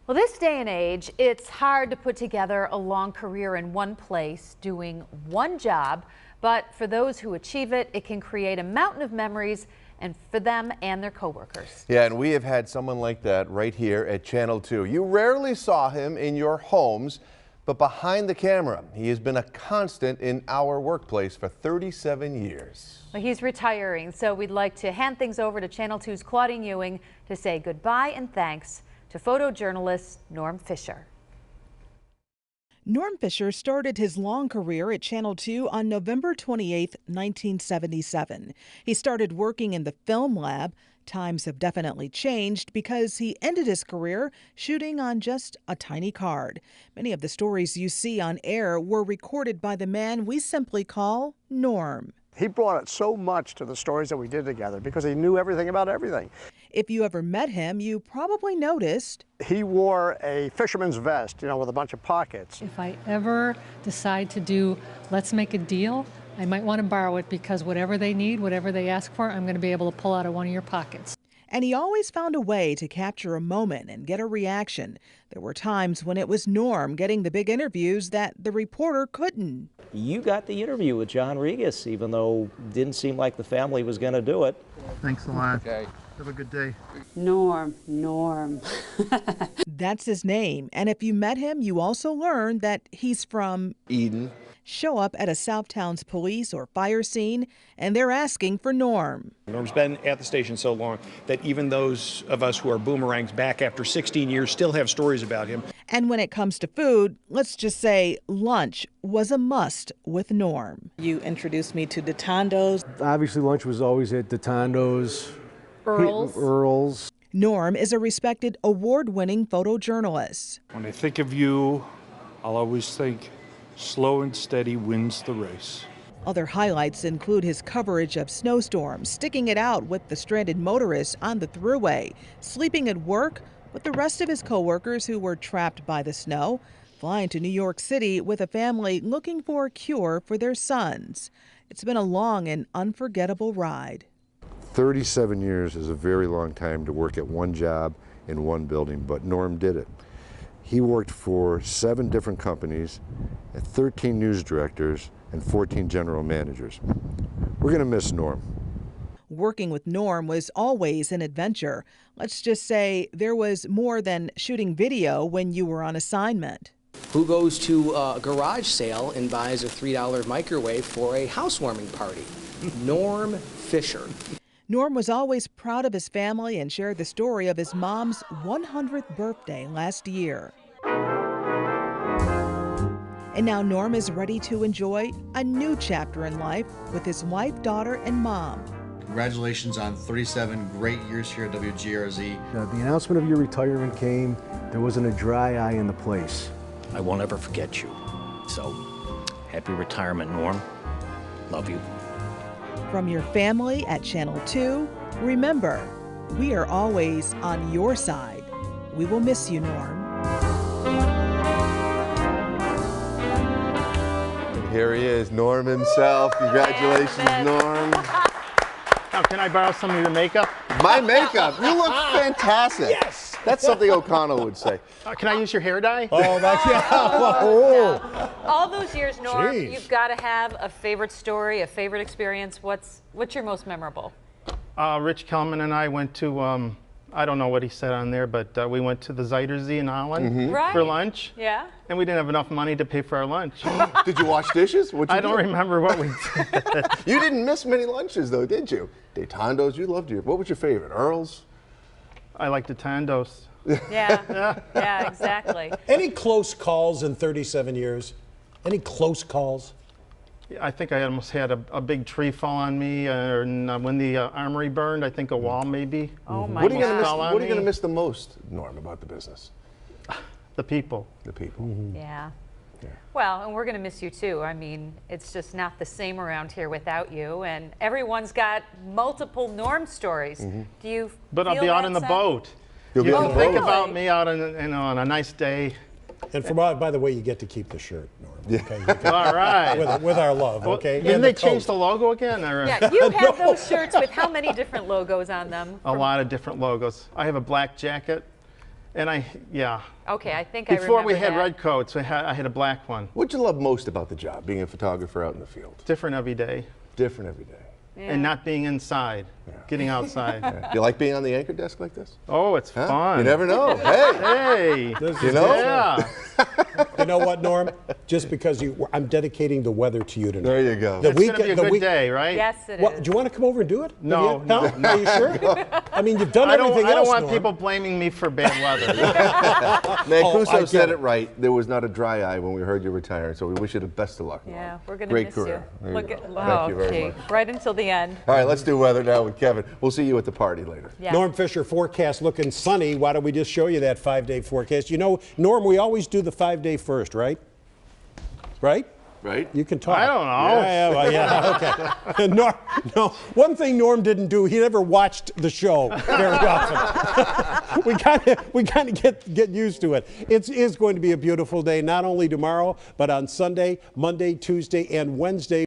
Well, this day and age, it's hard to put together a long career in one place doing one job, but for those who achieve it, it can create a mountain of memories and for them and their coworkers. Yeah, and we have had someone like that right here at Channel 2. You rarely saw him in your homes, but behind the camera, he has been a constant in our workplace for 37 years. Well, he's retiring, so we'd like to hand things over to Channel 2's Claudine Ewing to say goodbye and thanks to photojournalist Norm Fisher. Norm Fisher started his long career at Channel 2 on November 28, 1977. He started working in the film lab. Times have definitely changed because he ended his career shooting on just a tiny card. Many of the stories you see on air were recorded by the man we simply call Norm. He brought it so much to the stories that we did together because he knew everything about everything. If you ever met him, you probably noticed he wore a fisherman's vest, with a bunch of pockets. If I ever decide to do, let's make a deal, I might want to borrow it because whatever they need, whatever they ask for, I'm going to be able to pull out of one of your pockets. And he always found a way to capture a moment and get a reaction. There were times when it was Norm getting the big interviews that the reporter couldn't. You got the interview with John Regas, even though it didn't seem like the family was going to do it. Thanks a lot. Okay. Have a good day. Norm. That's his name. And if you met him, you also learned that he's from Eden. Show up at a Southtowns police or fire scene, and they're asking for Norm. Norm's been at the station so long that even those of us who are boomerangs back after 16 years still have stories about him. And when it comes to food, let's just say lunch was a must with Norm. You introduced me to Detondo's. Obviously, lunch was always at Detondo's. Earl's. Norm is a respected award-winning photojournalist. When I think of you, I'll always think slow and steady wins the race. Other highlights include his coverage of snowstorms, sticking it out with the stranded motorists on the thruway, sleeping at work with the rest of his coworkers who were trapped by the snow, flying to New York City with a family looking for a cure for their sons. It's been a long and unforgettable ride. 37 years is a very long time to work at one job in one building, but Norm did it. He worked for 7 different companies, 13 news directors, and 14 general managers. We're going to miss Norm. Working with Norm was always an adventure. Let's just say there was more than shooting video when you were on assignment. Who goes to a garage sale and buys a $3 microwave for a housewarming party? Norm Fisher. Norm was always proud of his family and shared the story of his mom's 100th birthday last year. And now Norm is ready to enjoy a new chapter in life with his wife, daughter, and mom. Congratulations on 37 great years here at WGRZ. The announcement of your retirement came, there wasn't a dry eye in the place. I won't ever forget you. So, happy retirement, Norm. Love you. From your family at Channel 2, remember, we are always on your side. We will miss you, Norm. And here he is, Norm himself. Congratulations, Norm. Now, can I borrow some of your makeup? My makeup? You look fantastic. Yes. That's something O'Connell would say. Can I use your hair dye? Oh, that's No. All those years, Norm, Jeez. you've got to have a favorite story, a favorite experience. What's your most memorable? Rich Kellman and I went to, I don't know what he said on there, but we went to the Zuiderzee in Holland for lunch. Yeah. And we didn't have enough money to pay for our lunch. Did you wash dishes? I don't remember what we did. You didn't miss many lunches, though, did you? Detondo's, you loved your. What was your favorite? Earl's? I like Detondo's. Yeah, exactly. Any close calls in 37 years? Any close calls? I think I almost had a big tree fall on me, and when the armory burned, I think a wall maybe. Oh my What are you God. going to miss the most, Norm, about the business? The people. The people. Yeah. Well, and we're going to miss you too. I mean, it's just not the same around here without you, and everyone's got multiple Norm stories. Do you But I'll feel be out that on the sense? boat. You'll be You on can the think boat. about me out on a nice day. And by the way, you get to keep the shirt, Norm. Okay? All right. With our love, okay? Didn't And they the change coat. the logo again? Or? Yeah, you have those shirts with how many different logos on them? A lot of different logos. I have a black jacket And yeah. Okay, I think Before I remember we had that. red coats, I had a black one. What'd you love most about the job, being a photographer out in the field? Different every day. Different every day. Yeah. And not being inside, getting outside. Do you like being on the anchor desk like this? Oh, it's fun. You never know. Hey. Hey. You know? Yeah. You know what, Norm? Just because I'm dedicating the weather to you tonight. There you go. It's going to be a good day, right? Yes, it What, is. do you want to come over and do it? No, no. Are you sure? I mean, you've done everything else, I don't want Norm. people blaming me for bad weather. Mancuso I said get it right. There was not a dry eye when we heard you retiring, so we wish you the best of luck. Yeah, we're going to Great miss career. you. There you go. Thank you very much. Right until the end. All right, let's do weather now with Kevin. We'll see you at the party later. Yeah. Norm Fisher forecast looking sunny. Why don't we just show you that 5-day forecast? You know, Norm, we always do the 5-day first, right? Right? Right? You can talk. I don't know. Yeah, okay. No, one thing Norm didn't do, he never watched the show very often. we kind of get used to it. It is going to be a beautiful day, not only tomorrow, but on Sunday, Monday, Tuesday, and Wednesday.